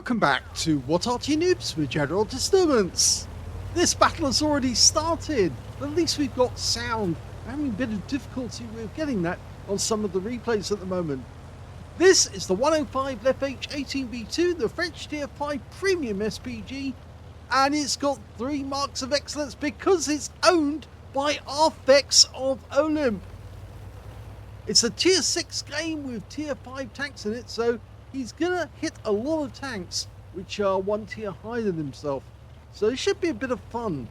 Welcome back to What Arty Noobs with General Disturbance. This battle has already started, but at least we've got sound. We're having a bit of difficulty with getting that on some of the replays at the moment. This is the 105 leFH18B2, the French Tier 5 Premium SPG, and it's got 3 marks of excellence because it's owned by ArthVex of OLIMP. It's a Tier 6 game with Tier 5 tanks in it, so he's gonna hit a lot of tanks which are 1 tier higher than himself. So it should be a bit of fun.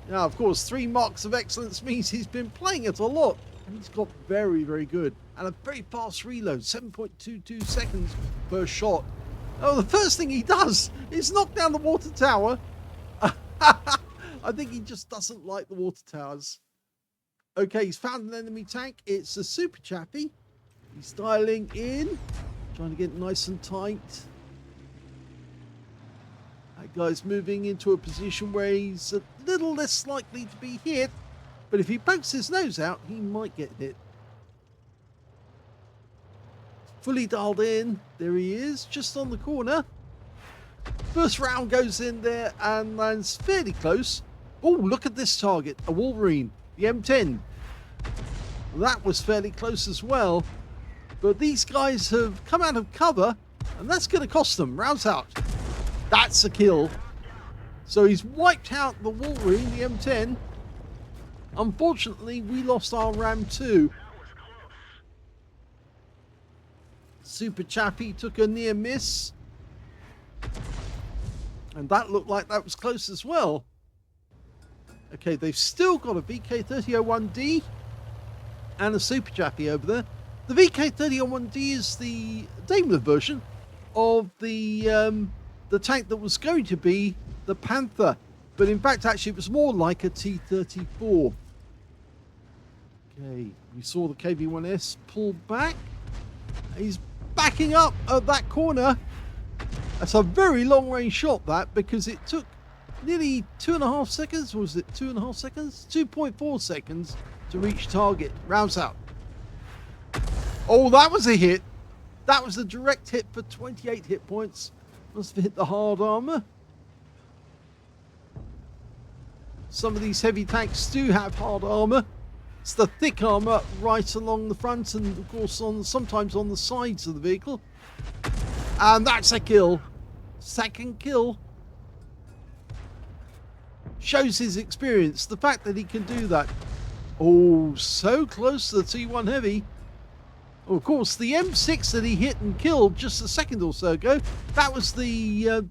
Now, of course, 3 marks of excellence means he's been playing it a lot. And he's got very, very good. And a very fast reload, 7.22 seconds per shot. Oh, the first thing he does is knock down the water tower. I think he just doesn't like the water towers. Okay, he's found an enemy tank. It's a super chappy. He's dialing in, trying to get nice and tight. That guy's moving into a position where he's a little less likely to be hit, but if he pokes his nose out, he might get hit. Fully dialed in. There he is, just on the corner. First round goes in there and lands fairly close. Oh, look at this target, a Wolverine, the M10. That was fairly close as well. But these guys have come out of cover, and that's going to cost them. Rounds out. That's a kill. So he's wiped out the Wolverine, the M10. Unfortunately, we lost our Ram too. Super Chappy took a near miss. And that looked like that was close as well. Okay, they've still got a VK3001D and a Super Chappy over there. The VK3001D is the Daimler version of the tank that was going to be the Panther, but in fact actually it was more like a T-34. Okay, we saw the KV-1S pull back. He's backing up at that corner. That's a very long range shot, that, because it took nearly 2.5 seconds, or was it 2.5 seconds? 2.4 seconds to reach target. Rounds out. Oh, that was a hit. That was a direct hit for 28 hit points. Must have hit the hard armor. Some of these heavy tanks do have hard armor. It's the thick armor right along the front and, of course, sometimes on the sides of the vehicle. And that's a kill. Second kill. Shows his experience. The fact that he can do that. Oh, so close to the T1 Heavy. Of course, the M6 that he hit and killed just a second or so ago, that was the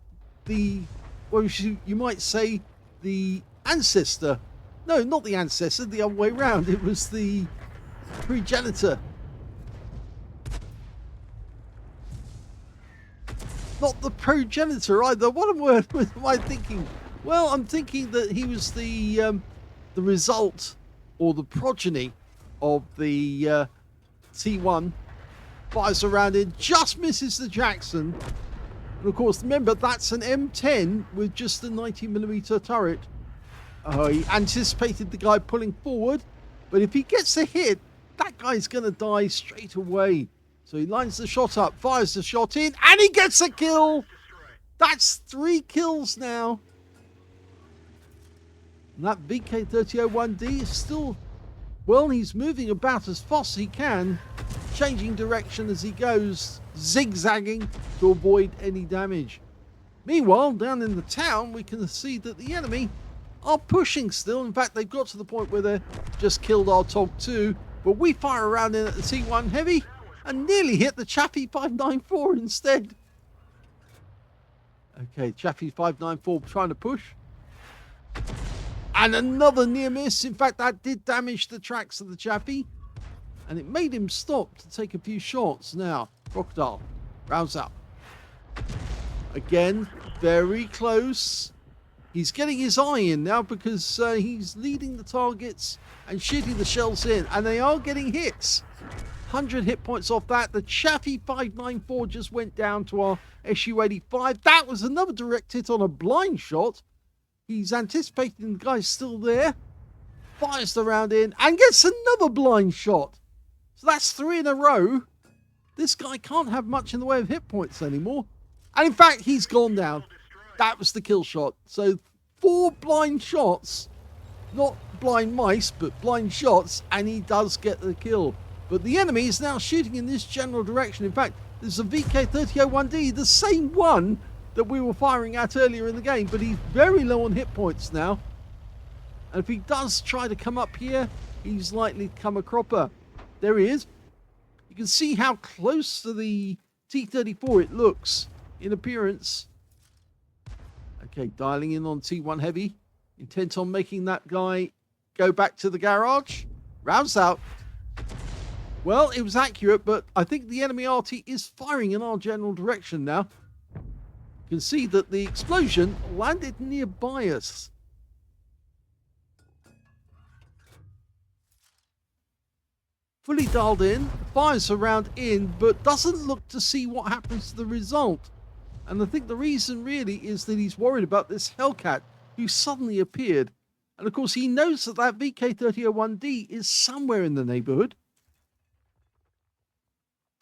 well, you might say the ancestor. No, not the ancestor, the other way around. It was the progenitor. Not the progenitor either. What am I thinking? Well, I'm thinking that he was the result or the progeny of the T1. Fires around it, just misses the Jackson. And of course, remember, that's an M10 with just a 90mm turret. He anticipated the guy pulling forward, but if he gets a hit, that guy's going to die straight away. So he lines the shot up, fires the shot in, and he gets a kill! That's 3 kills now. And that VK3001D is still, well, he's moving about as fast as he can, changing direction as he goes, zigzagging to avoid any damage. Meanwhile, down in the town, we can see that the enemy are pushing still. In fact, they've got to the point where they've just killed our Tog 2, but we fire around in at the T1 Heavy and nearly hit the Chappy 594 instead. Okay, Chappy 594 trying to push. And another near miss. In fact, that did damage the tracks of the Chappy. And it made him stop to take a few shots. Now, Crocodile rounds up. Again, very close. He's getting his eye in now because he's leading the targets and shooting the shells in. And they are getting hits. 100 hit points off that. The Chappy 594 just went down to our SU-85. That was another direct hit on a blind shot. He's anticipating the guy's still there. Fires the round in and gets another blind shot. So that's 3 in a row. This guy can't have much in the way of hit points anymore. And in fact, he's gone down. That was the kill shot. So 4 blind shots, not blind mice, but blind shots, and he does get the kill. But the enemy is now shooting in this general direction. In fact, there's a VK3001D, the same one that we were firing at earlier in the game, but he's very low on hit points now. And if he does try to come up here, he's likely to come a cropper. There he is. You can see how close to the T-34 it looks in appearance. Okay, dialing in on T1 Heavy. Intent on making that guy go back to the garage. Rounds out. Well, it was accurate, but I think the enemy Arty is firing in our general direction now. You can see that the explosion landed nearby us. Fully dialed in, fires a round in, but doesn't look to see what happens to the result. And I think the reason really is that he's worried about this Hellcat who suddenly appeared. And of course he knows that that VK3001D is somewhere in the neighborhood.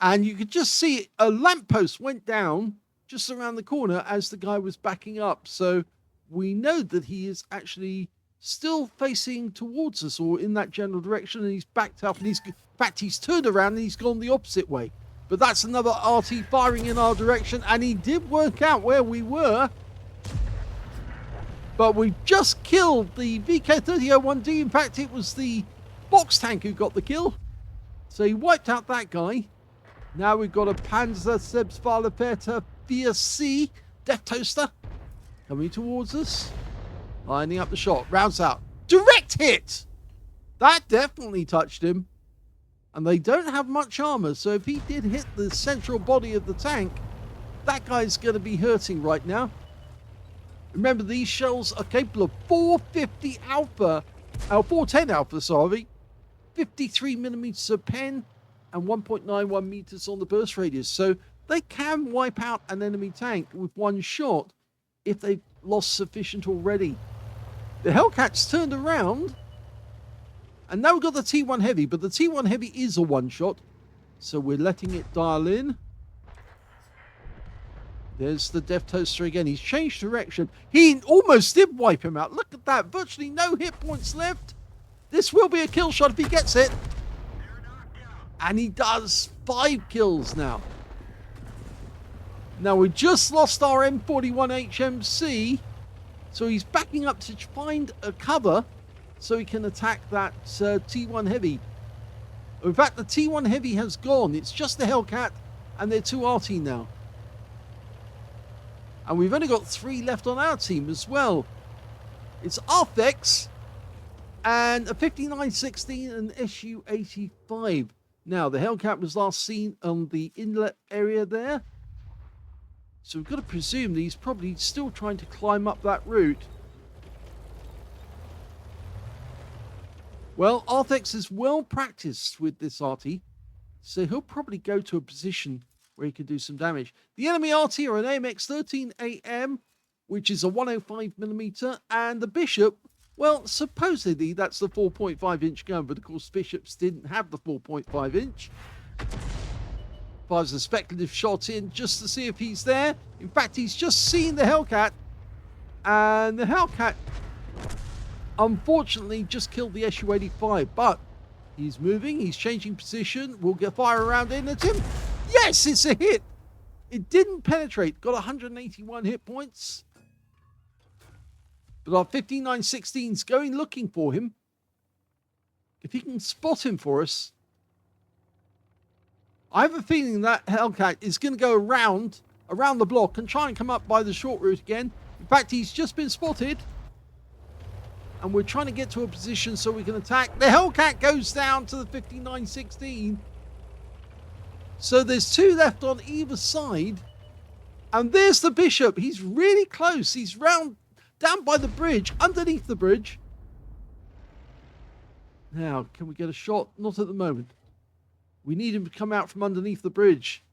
And you could just see a lamppost went down just around the corner as the guy was backing up. So we know that he is actually still facing towards us or in that general direction, and he's backed up, and in fact he's turned around and he's gone the opposite way. But that's another Arty firing in our direction, and he did work out where we were. But we just killed the VK3001D. In fact, it was the box tank who got the kill. So he wiped out that guy. Now we've got a Panzer Selbstfahrerfährte 4C Death Toaster coming towards us. Lining up the shot. Rounds out. Direct hit! That definitely touched him. And they don't have much armor, so if he did hit the central body of the tank, that guy's going to be hurting right now. Remember, these shells are capable of 450 alpha, 410 alpha, sorry, 53 millimeters of pen, and 1.91 meters on the burst radius. So they can wipe out an enemy tank with one shot if they've lost sufficient already. The Hellcat's turned around, and now we've got the T1 Heavy, but the T1 Heavy is a one-shot, so we're letting it dial in. There's the Death Toaster again. He's changed direction. He almost did wipe him out. Look at that. Virtually no hit points left. This will be a kill shot if he gets it. And he does 5 kills now. Now, we just lost our M41 HMC, so he's backing up to find a cover so he can attack that T1 Heavy. In fact, the T1 Heavy has gone. It's just the Hellcat and their 2 Arty now. And we've only got 3 left on our team as well. It's ArthVex and a 5916 and SU-85. Now, the Hellcat was last seen on the inlet area there. So we've got to presume that he's probably still trying to climb up that route. Well, ArthVex is well practiced with this Arty, so he'll probably go to a position where he can do some damage. The enemy Arty are an AMX-13AM, which is a 105mm, and the Bishop, well, supposedly that's the 4.5-inch gun, but of course Bishops didn't have the 4.5-inch. Fires a speculative shot in just to see if he's there. In fact, he's just seen the Hellcat, and the Hellcat unfortunately just killed the SU-85, but he's moving, he's changing position. We'll get fire around in at him. Yes, it's a hit. It didn't penetrate. Got 181 hit points. But our 5916's going looking for him. If he can spot him for us. I have a feeling that Hellcat is going to go around the block and try and come up by the short route again. In fact, he's just been spotted. And we're trying to get to a position so we can attack. The Hellcat goes down to the 5916. So there's 2 left on either side. And there's the Bishop. He's really close. He's down by the bridge, underneath the bridge. Now, can we get a shot? Not at the moment. We need him to come out from underneath the bridge.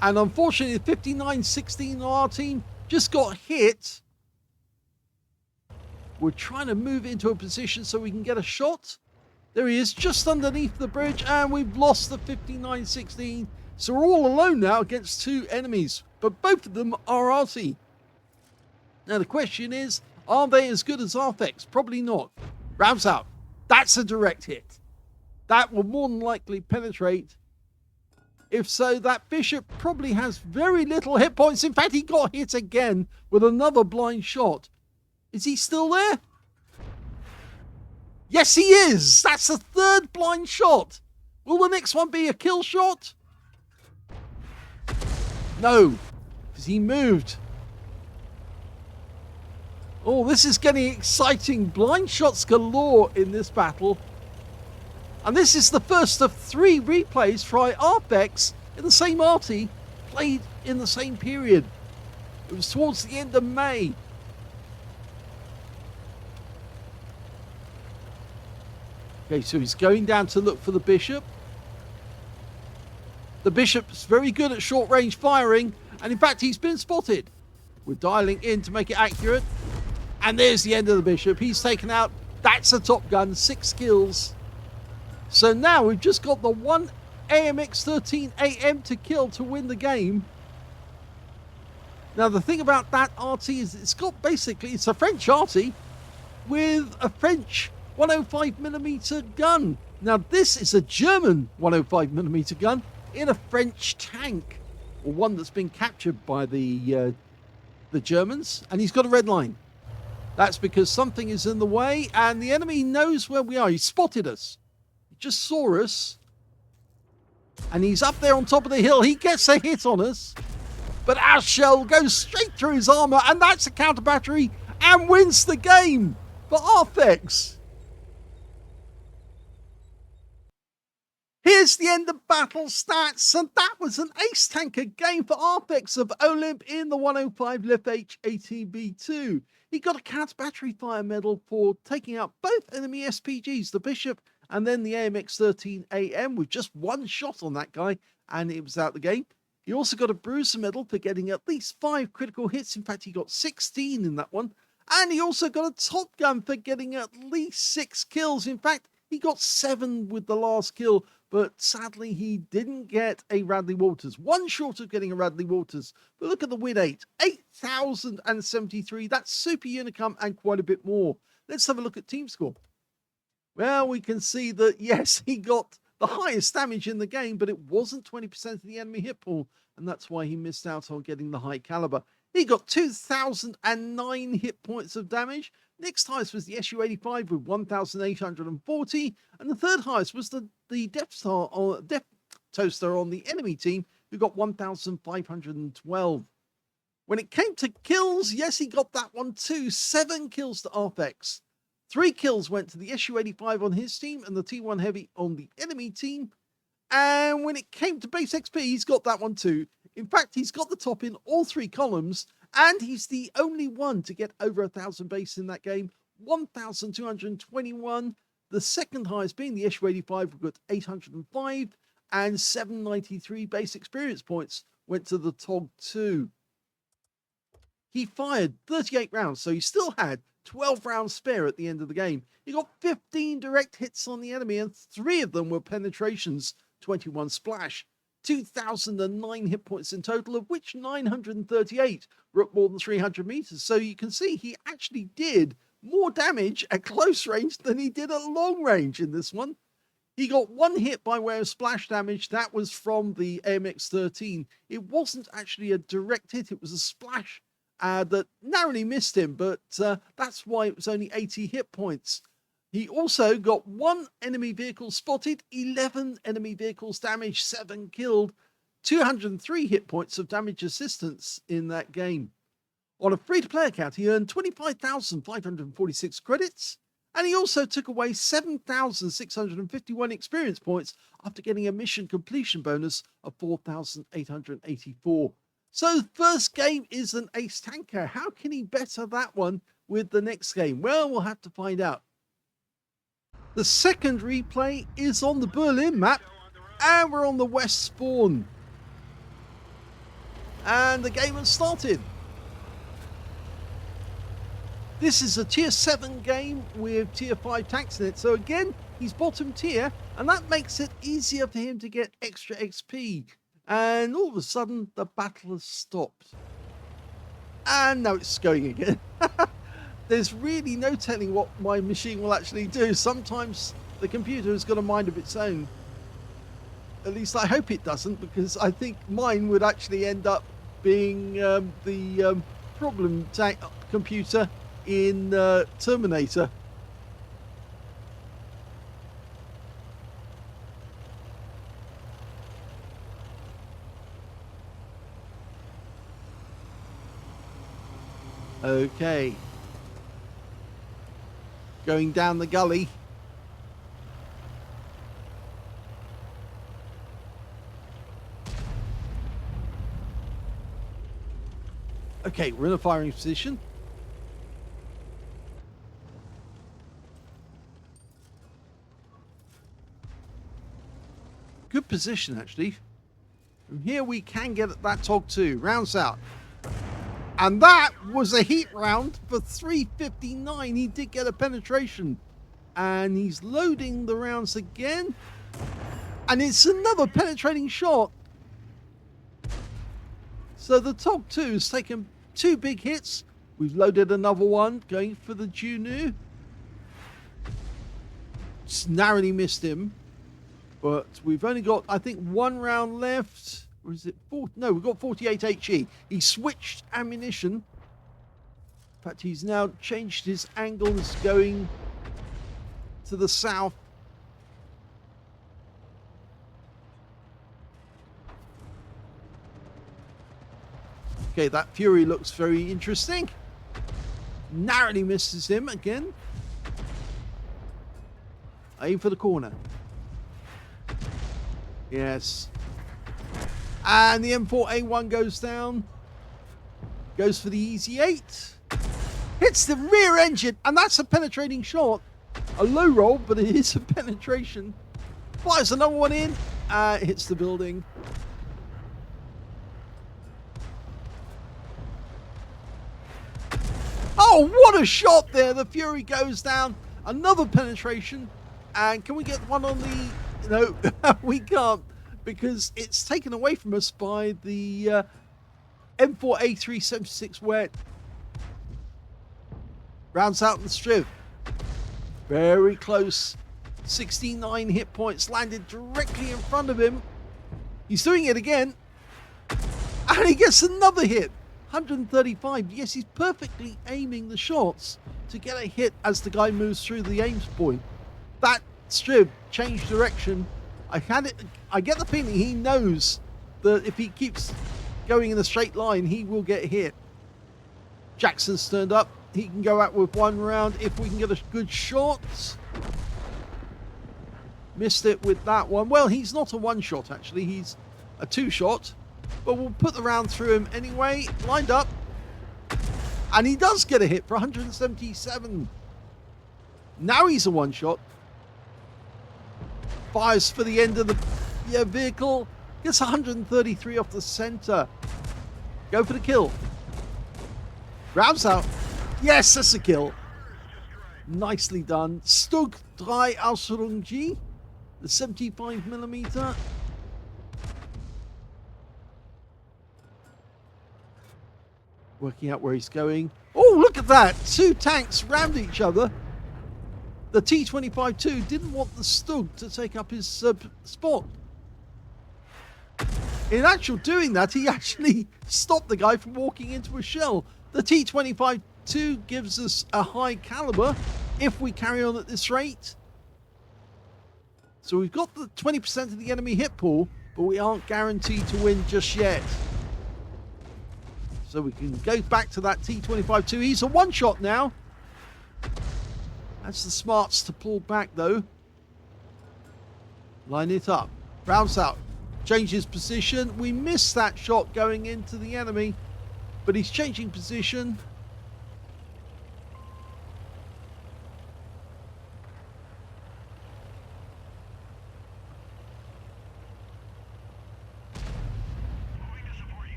And unfortunately, the 5916 on our team just got hit. We're trying to move into a position so we can get a shot. There he is, just underneath the bridge, and we've lost the 5916. So we're all alone now against two enemies, but both of them are Arty. Now the question is, are they as good as ArthVex? Probably not. Rounds out. That's a direct hit. That will more than likely penetrate. If so, that bishop probably has very little hit points. In fact, he got hit again with another blind shot. Is he still there? Yes, he is. That's the third blind shot. Will the next one be a kill shot? No, because he moved. Oh, this is getting exciting. Blind shots galore in this battle. And this is the first of 3 replays for ArthVex in the same Arty, played in the same period. It was towards the end of May. Okay, so he's going down to look for the bishop. The bishop's very good at short range firing, and in fact he's been spotted. We're dialing in to make it accurate. And there's the end of the bishop. He's taken out. That's a top gun, 6 kills. So now we've just got the one AMX13AM to kill to win the game. Now the thing about that Arty is it's got basically, it's a French Arty with a French 105mm gun. Now this is a German 105mm gun in a French tank, or one that's been captured by the Germans, and he's got a red line. That's because something is in the way, and the enemy knows where we are. He spotted us. He just saw us, and he's up there on top of the hill. He gets a hit on us, but our shell goes straight through his armor, and that's a counter battery, and wins the game for ArthVex. Here's the end of battle stats, and that was an ace tanker game for ArthVex of OLIMP in the 105 leFH18B2. He got a counter battery fire medal for taking out both enemy SPGs, the bishop and then the AMX13AM, with just one shot on that guy, and it was out the game. He also got a bruiser medal for getting at least 5 critical hits. In fact, he got 16 in that one. And he also got a top gun for getting at least 6 kills. In fact, he got 7 with the last kill, but sadly he didn't get a Radley Walters. One short of getting a Radley Walters. But look at the win 8,073. That's super unicum and quite a bit more. Let's have a look at team score. Well, we can see that, yes, he got the highest damage in the game, but it wasn't 20% of the enemy hit pool, and that's why he missed out on getting the high caliber. He got 2,009 hit points of damage. Next highest was the SU-85 with 1,840, and the third highest was the Death Toaster on the enemy team, who got 1,512. When it came to kills, yes, he got that one too. 7 kills to ArthVex. 3 kills went to the SU-85 on his team and the T1 Heavy on the enemy team. And when it came to base XP, he's got that one too. In fact, he's got the top in all 3 columns, and he's the only one to get over 1,000 base in that game. 1,221. The second highest being the SU-85, who got 805, and 793 base experience points went to the TOG 2. He fired 38 rounds, so he still had 12 rounds spare at the end of the game. He got 15 direct hits on the enemy, and 3 of them were penetrations, 21 splash. 2,009 hit points in total, of which 938 were at more than 300 meters. So you can see he actually did more damage at close range than he did at long range in this one. He got 1 hit by way of splash damage. That was from the AMX13. It wasn't actually a direct hit. It was a splash that narrowly missed him, but that's why it was only 80 hit points. He also got 1 enemy vehicle spotted, 11 enemy vehicles damaged, 7 killed, 203 hit points of damage assistance in that game. On a free-to-play account, he earned 25,546 credits, and he also took away 7,651 experience points after getting a mission completion bonus of 4,884. So the first game is an ace tanker. How can he better that one with the next game? Well, we'll have to find out. The second replay is on the Berlin map, and we're on the west spawn. And the game has started. This is a tier 7 game with tier 5 tanks in it. So again, he's bottom tier, and that makes it easier for him to get extra XP. And all of a sudden, the battle has stopped. And now it's going again. There's really no telling what my machine will actually do. Sometimes the computer has got a mind of its own. At least I hope it doesn't, because I think mine would actually end up being the problem computer in Terminator. Okay. Going down the gully. Okay, we're in a firing position. Good position, actually. From here we can get at that TOG 2. Rounds out. And that was a heat round for 359. He did get a penetration. And he's loading the rounds again. And it's another penetrating shot. So the TOG 2 has taken 2 big hits. We've loaded another one, going for the Juno. Just narrowly missed him. But we've only got, I think, 1 round left. Or is it 4? No, we've got 48 HE. He switched ammunition. In fact, he's now changed his angles, going to the south. Okay, that Fury looks very interesting. Narrowly misses him again. Aim for the corner. Yes. And the M4A1 goes down. Goes for the Easy 8. Hits the rear engine, and that's a penetrating shot. A low roll, but it is a penetration. Fires another one in. Hits the building. Oh, what a shot there. The Fury goes down. Another penetration. And can we get one on the... No, we can't. Because it's taken away from us by the M4A376 wet. Rounds out the strip. Very close. 69 hit points landed directly in front of him. He's doing it again. And he gets another hit. 135. Yes, he's perfectly aiming the shots to get a hit as the guy moves through the aims point. That strip changed direction. I get the feeling he knows that if he keeps going in a straight line, he will get hit. Jackson's turned up. He can go out with 1 round if we can get a good shot. Missed it with that one. Well, he's not a 1-shot, actually. He's a 2-shot. But we'll put the round through him anyway. Lined up. And he does get a hit for 177. Now he's a 1-shot. Fires for the end of the vehicle. Gets 133 off the center. Go for the kill. Rounds out. Yes, that's a kill. Nicely done. Stug 3 Ausrungi. The 75mm. Working out where he's going. Oh, look at that. 2 tanks rammed each other. The T-25-2 didn't want the Stug to take up his spot. In actual doing that, he actually stopped the guy from walking into a shell. The T-25-2 gives us a high caliber if we carry on at this rate. So we've got the 20% of the enemy hit pool, but we aren't guaranteed to win just yet. So we can go back to that T-25-2. He's a 1-shot now. That's the smarts to pull back, though. Line it up. Rounds out. Changes position. We missed that shot going into the enemy, but he's changing position.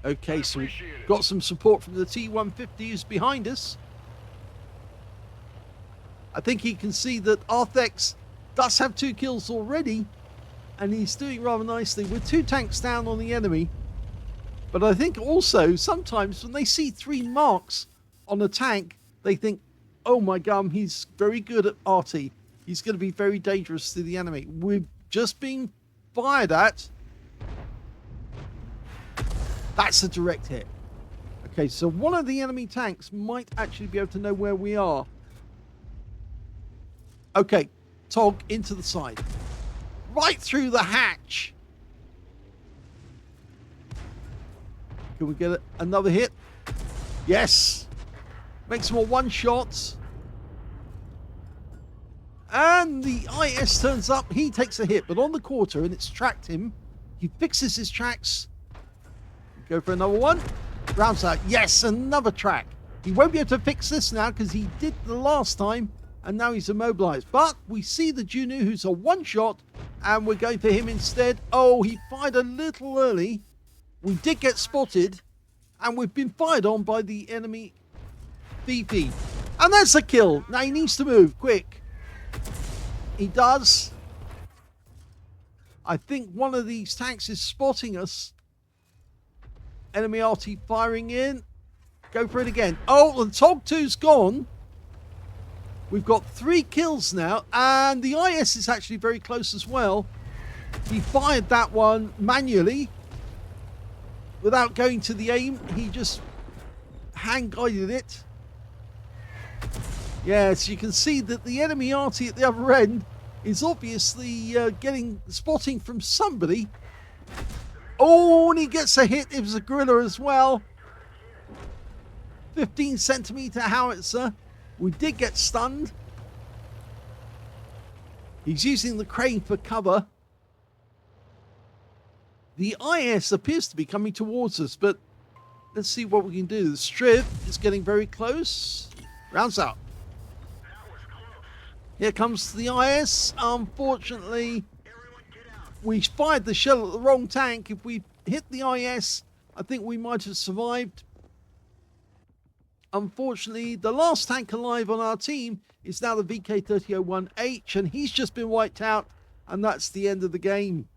Okay, so we've got some support from the T-150 who's behind us. I think he can see that ArthVex does have 2 kills already, and he's doing rather nicely with 2 tanks down on the enemy. But I think also sometimes when they see 3 marks on a tank, they think, oh my gum, he's very good at Arty. He's going to be very dangerous to the enemy. We've just been fired at. That's a direct hit. Okay, so one of the enemy tanks might actually be able to know where we are. Okay, Tog into the side. Right through the hatch. Can we get another hit? Yes. Makes more one shots. And the IS turns up. He takes a hit, but on the quarter, and it's tracked him. He fixes his tracks. Go for another one. Rounds out. Yes, another track. He won't be able to fix this now because he did the last time, and now he's immobilized. But we see the Juno, who's a one-shot, and we're going for him instead. Oh, he fired a little early. We did get spotted, and we've been fired on by the enemy VP. And that's a kill. Now he needs to move quick. He does. I think one of these tanks is spotting us. Enemy Arty firing in. Go for it again. Oh, the Tog 2's gone. We've got 3 kills now, and the IS is actually very close as well. He fired that one manually without going to the aim. He just hand guided it. Yes, you can see that the enemy Arty at the other end is obviously getting spotting from somebody. Oh, and he gets a hit. It was a gorilla as well. 15 centimeter howitzer. We did get stunned. He's using the crane for cover. The IS appears to be coming towards us, but let's see what we can do. The Striv is getting very close. Rounds out. Here comes the IS. Unfortunately, we fired the shell at the wrong tank. If we hit the IS, I think we might have survived. Unfortunately, the last tank alive on our team is now the VK3001H, and he's just been wiped out, and that's the end of the game.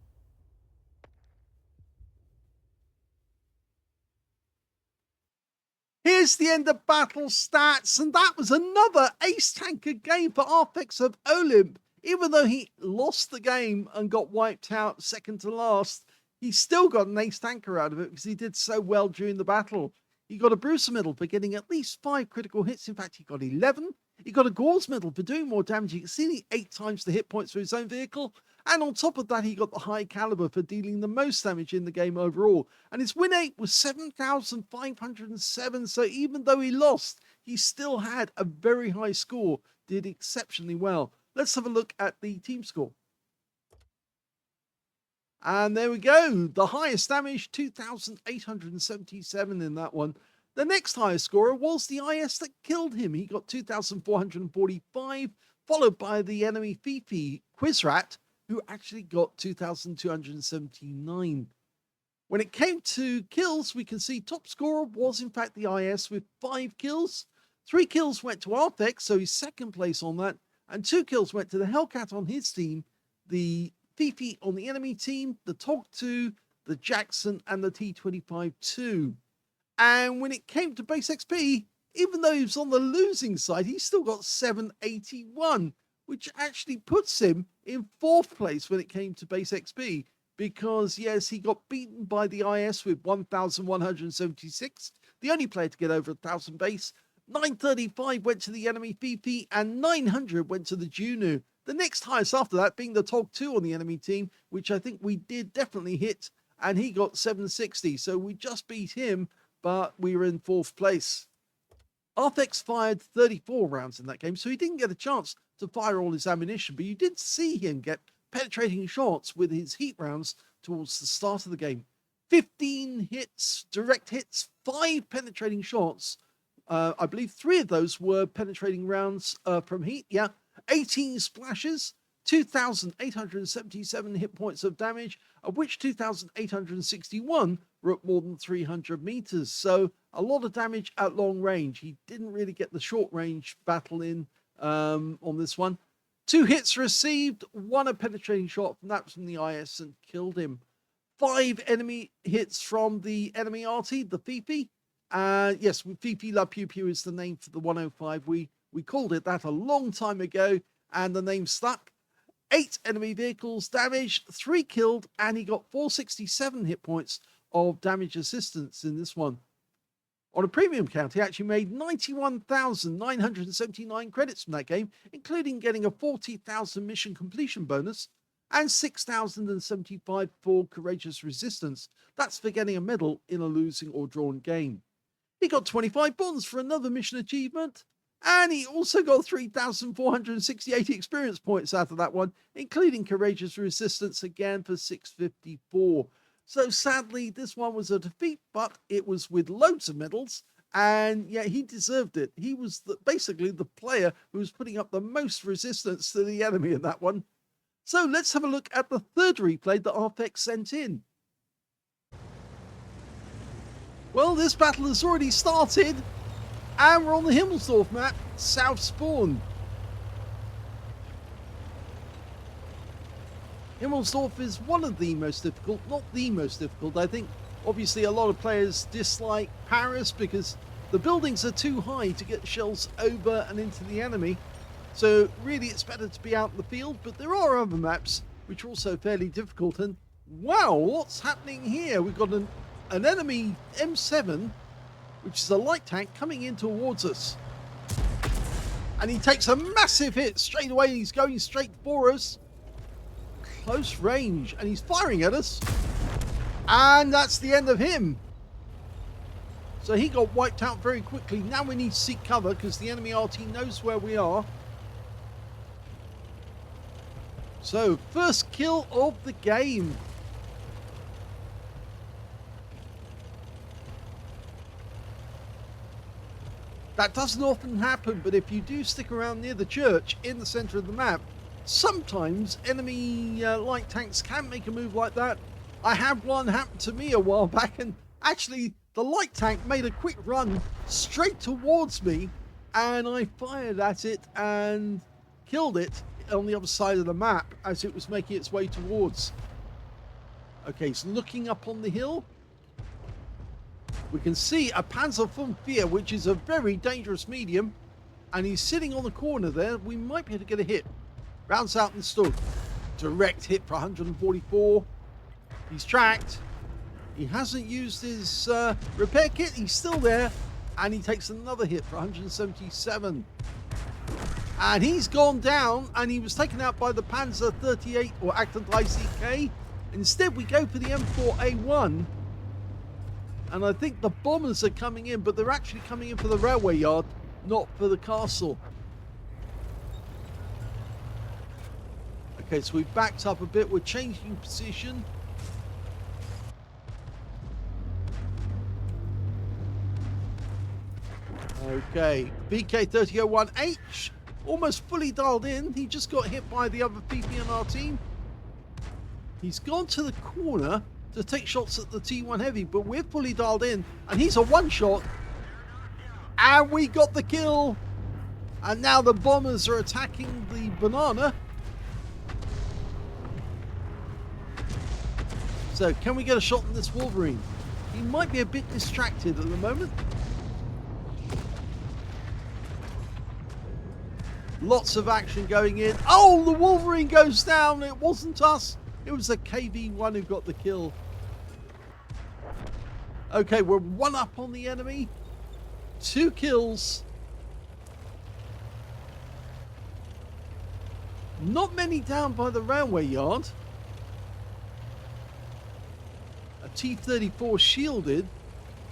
Here's the end of battle stats, and that was another ace tanker game for ArthVex of OLIMP. Even though he lost the game and got wiped out second to last, he still got an ace tanker out of it because he did so well during the battle. He got a Bruiser medal for getting at least 5 critical hits. In fact, he got 11. He got a Gauze medal for doing more damage. You can see the 8 times the hit points for his own vehicle. And on top of that, he got the high caliber for dealing the most damage in the game overall. And his win rate was 7,507. So even though he lost, he still had a very high score. Did exceptionally well. Let's have a look at the team score. And there we go. The highest damage, 2,877 in that one. The next highest scorer was the IS that killed him. He got 2,445, followed by the enemy Fifi Quizrat, who actually got 2,279. When it came to kills, we can see top scorer was in fact the IS with 5 kills. 3 kills went to ArthVex, so he's second place on that. And 2 kills went to the Hellcat on his team, the Fifi on the enemy team, the Tog 2, the Jackson, and the T25-2. And when it came to base XP, even though he was on the losing side, he still got 781, which actually puts him in 4th place when it came to base XP. Because, yes, he got beaten by the IS with 1,176, the only player to get over 1,000 base. 935 went to the enemy Fifi, and 900 went to the Juno. The next highest after that being the Tog 2 on the enemy team, which I think we did definitely hit, and he got 760. So we just beat him, but we were in 4th place. ArthVex fired 34 rounds in that game, so he didn't get a chance to fire all his ammunition, but you did see him get penetrating shots with his heat rounds towards the start of the game. 15 hits, direct hits, 5 penetrating shots. I believe 3 of those were penetrating rounds from heat. Yeah, 18 splashes, 2,877 hit points of damage, of which 2,861 were at more than 300 meters. So a lot of damage at long range. He didn't really get the short range battle in on this one. 2 hits received, 1 a penetrating shot, and that was from the IS and killed him. 5 enemy hits from the enemy Arty, the Fifi. Yes, Fifi La Pew Pew is the name for the 105. We called it that a long time ago, and the name stuck. 8 enemy vehicles damaged, 3 killed, and he got 467 hit points of damage assistance in this one. On a premium count, he actually made 91,979 credits from that game, including getting a 40,000 mission completion bonus and 6,075 for courageous resistance. That's for getting a medal in a losing or drawn game. He got 25 bonds for another mission achievement, and he also got 3,468 experience points out of that one, including courageous resistance again for 654. So sadly, this one was a defeat, but it was with loads of medals, and yeah, he deserved it. He was basically the player who was putting up the most resistance to the enemy in that one. So let's have a look at the third replay that ArthVex sent in. Well, this battle has already started, and we're on the Himmelsdorf map, South Spawn. Himmelsdorf is one of the most difficult, not the most difficult. I think obviously a lot of players dislike Paris because the buildings are too high to get shells over and into the enemy. So really it's better to be out in the field, but there are other maps which are also fairly difficult. And wow, what's happening here? We've got an enemy M7, which is a light tank, coming in towards us. And he takes a massive hit straight away. He's going straight for us. Close range, and he's firing at us, and that's the end of him. So he got wiped out very quickly. Now we need to seek cover because the enemy RT knows where we are. So first kill of the game. That doesn't often happen, but if you do stick around near the church in the center of the map, sometimes enemy light tanks can make a move like that. I had one happen to me a while back, and actually the light tank made a quick run straight towards me, and I fired at it and killed it on the other side of the map as it was making its way towards. Okay, so looking up on the hill, we can see a Panzer von IV, which is a very dangerous medium, and he's sitting on the corner there. We might be able to get a hit. Rounds out and stood. Direct hit for 144. He's tracked. He hasn't used his repair kit. He's still there. And he takes another hit for 177. And he's gone down. And he was taken out by the Panzer 38 or Acton ICK. Instead, we go for the M4A1. And I think the bombers are coming in. But they're actually coming in for the railway yard, not for the castle. Okay, so we've backed up a bit. We're changing position. Okay, BK3001H, almost fully dialed in. He just got hit by the other PP on our team. He's gone to the corner to take shots at the T1 Heavy, but we're fully dialed in. And he's a one-shot. And we got the kill. And now the bombers are attacking the banana. So can we get a shot on this Wolverine? He might be a bit distracted at the moment. Lots of action going in. Oh, the Wolverine goes down. It wasn't us. It was the KV-1 who got the kill. Okay, we're 1 up on the enemy. 2 kills. Not many down by the railway yard. A T-34 shielded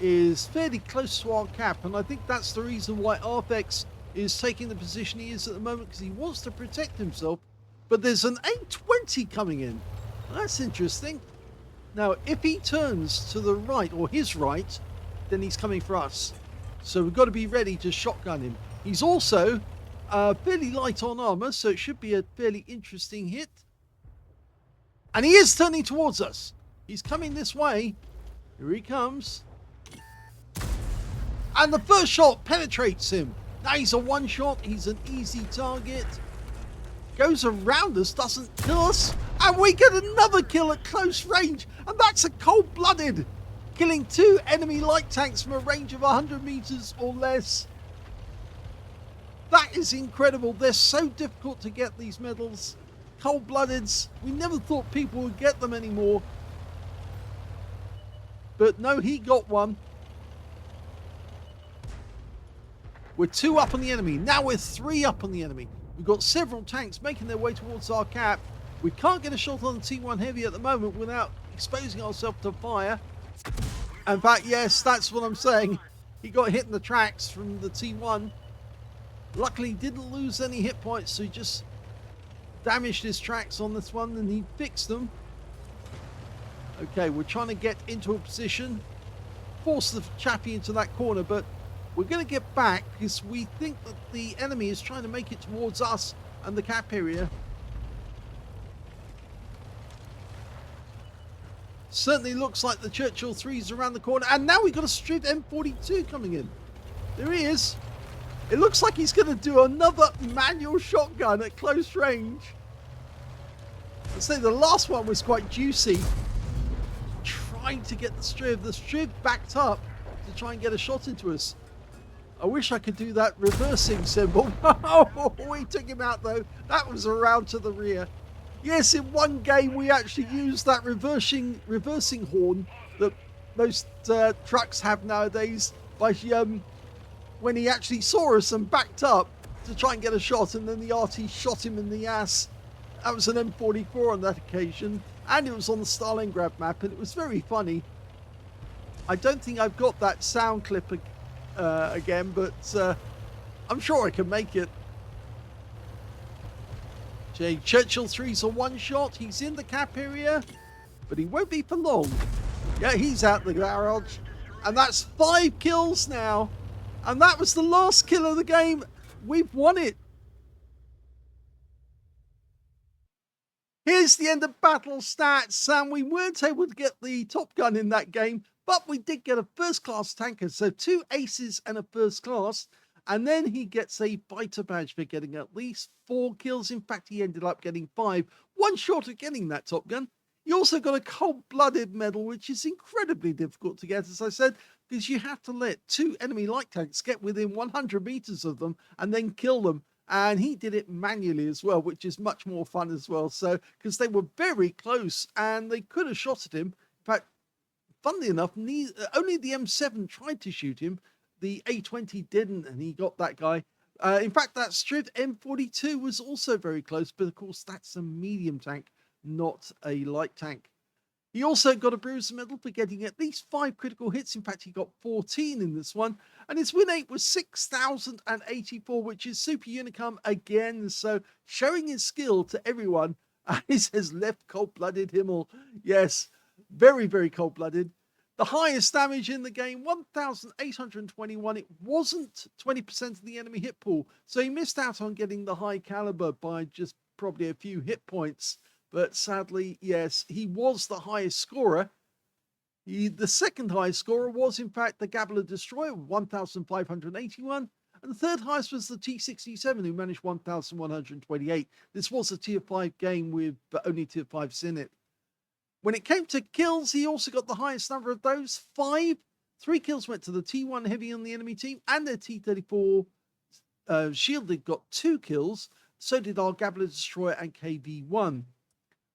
is fairly close to our cap, and I think that's the reason why ArthVex is taking the position he is at the moment, because he wants to protect himself. But there's an 820 coming in. That's interesting. Now, if he turns to the right, or his right, then he's coming for us. So we've got to be ready to shotgun him. He's also fairly light on armor, so it should be a fairly interesting hit. And he is turning towards us. He's coming this way. Here he comes. And the first shot penetrates him. Now he's a one-shot. He's an easy target. goes around us, doesn't kill us, and we get another kill at close range, and that's a cold-blooded, killing 2 enemy light tanks from a range of 100 meters or less. That is incredible. They're so difficult to get, these medals. Cold-bloodeds, we never thought people would get them anymore. But no, he got one. We're 2 up on the enemy. Now we're 3 up on the enemy. We've got several tanks making their way towards our cap. We can't get a shot on the T1 Heavy at the moment without exposing ourselves to fire. In fact, yes, that's what I'm saying. He got hit in the tracks from the T1. Luckily, he didn't lose any hit points, so he just damaged his tracks on this one, and he fixed them. Okay, we're trying to get into a position, force the chappie into that corner, but we're going to get back because we think that the enemy is trying to make it towards us and the cap area. Certainly looks like the Churchill 3 is around the corner, and now we've got a Striv M42 coming in. There he is. It looks like he's going to do another manual shotgun at close range. I'd say the last one was quite juicy. Trying to get the Striv. The Striv backed up to try and get a shot into us. I wish I could do that reversing symbol. Oh, we took him out though. That was around to the rear. Yes, in one game we actually used that reversing horn that most trucks have nowadays by when he actually saw us and backed up to try and get a shot, and then the Arty shot him in the ass. That was an M44 on that occasion, and it was on the Stalingrad map, and it was very funny. I don't think I've got that sound clip again, but I'm sure I can make it. Jay Churchill 3's a one shot. He's in the cap area, but he won't be for long. Yeah, he's out the garage, and that's 5 kills now. And that was the last kill of the game. We've won it. Here's the end of battle stats, and we weren't able to get the Top Gun in that game, but we did get a first class tanker, so 2 aces and a first class, and then he gets a fighter badge for getting at least 4 kills. In fact, he ended up getting 5, one short of getting that Top Gun. He also got a cold-blooded medal, which is incredibly difficult to get, as I said, because you have to let 2 enemy light tanks get within 100 meters of them and then kill them. And he did it manually as well, which is much more fun as well. So, because they were very close and they could have shot at him. In fact, funnily enough, only the M7 tried to shoot him. The A20 didn't, and he got that guy. In fact, that Striv M42 was also very close, but of course, that's a medium tank, not a light tank. He also got a Bruiser medal for getting at least 5 critical hits. In fact, he got 14 in this one. And his win rate was 6,084, which is super unicum again. So showing his skill to everyone. He says left cold-blooded Himmel. Yes, very, very cold-blooded. The highest damage in the game, 1,821. It wasn't 20% of the enemy hit pool. So he missed out on getting the high caliber by just probably a few hit points. But sadly, yes, he was the highest scorer. The second highest scorer was, in fact, the Gabler Destroyer, 1,581. And the third highest was the T67, who managed 1,128. This was a Tier 5 game with only Tier 5s in it. When it came to kills, he also got the highest number of those, 5. 3 kills went to the T1 Heavy on the enemy team, and their T34 Shielded got 2 kills. So did our Gabler Destroyer and KV1.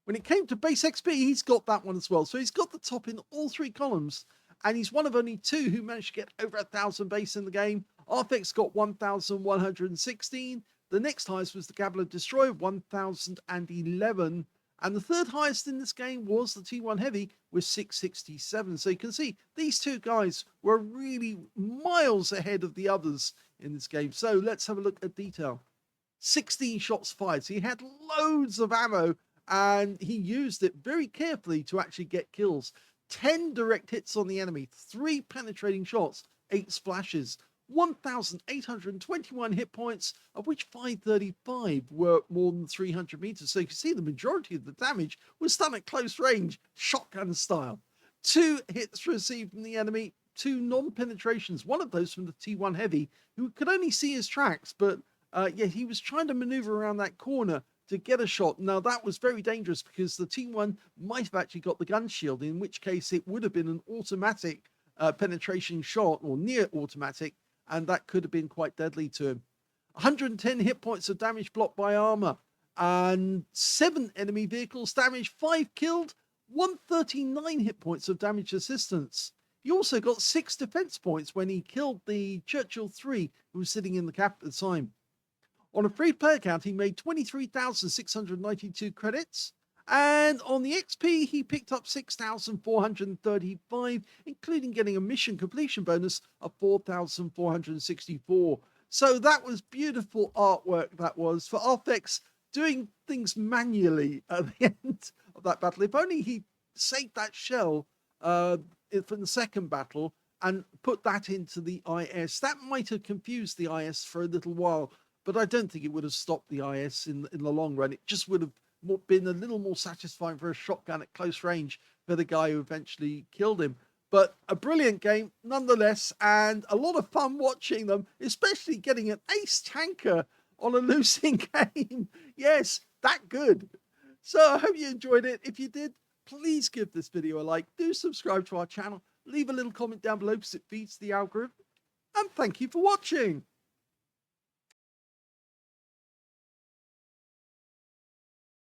When it came to base XP, he's got that one as well. So he's got the top in all 3 columns. And he's one of only 2 who managed to get over 1,000 base in the game. ArthVex got 1,116. The next highest was the Gabler Destroyer, 1,011. And the third highest in this game was the T1 Heavy with 667. So you can see these 2 guys were really miles ahead of the others in this game. So let's have a look at detail. 16 shots fired. So he had loads of ammo, and he used it very carefully to actually get kills. 10 direct hits on the enemy, 3 penetrating shots, 8 splashes, 1,821 hit points, of which 535 were more than 300 meters. So you can see the majority of the damage was done at close range, shotgun style. 2 hits received from the enemy, 2 non-penetrations, one of those from the T1 Heavy, who could only see his tracks, but yeah, he was trying to maneuver around that corner to get a shot. Now, that was very dangerous because the T1 might have actually got the gun shield, in which case it would have been an automatic penetration shot, or near automatic, and that could have been quite deadly to him. 110 hit points of damage blocked by armor, and 7 enemy vehicles damaged, 5 killed, 139 hit points of damage assistance. He also got 6 defense points when he killed the Churchill 3, who was sitting in the cap at the time. On a free player account, he made 23,692 credits. And on the XP, he picked up 6,435, including getting a mission completion bonus of 4,464. So that was beautiful artwork, that was, for ArthVex doing things manually at the end of that battle. If only he saved that shell from the second battle and put that into the IS. That might have confused the IS for a little while, but I don't think it would have stopped the IS in the long run. It just would have been a little more satisfying for a shotgun at close range for the guy who eventually killed him. But a brilliant game nonetheless, and a lot of fun watching them, especially getting an ace tanker on a losing game. Yes, that good. So I hope you enjoyed it. If you did, please give this video a like. Do subscribe to our channel. Leave a little comment down below because it feeds the algorithm. And thank you for watching.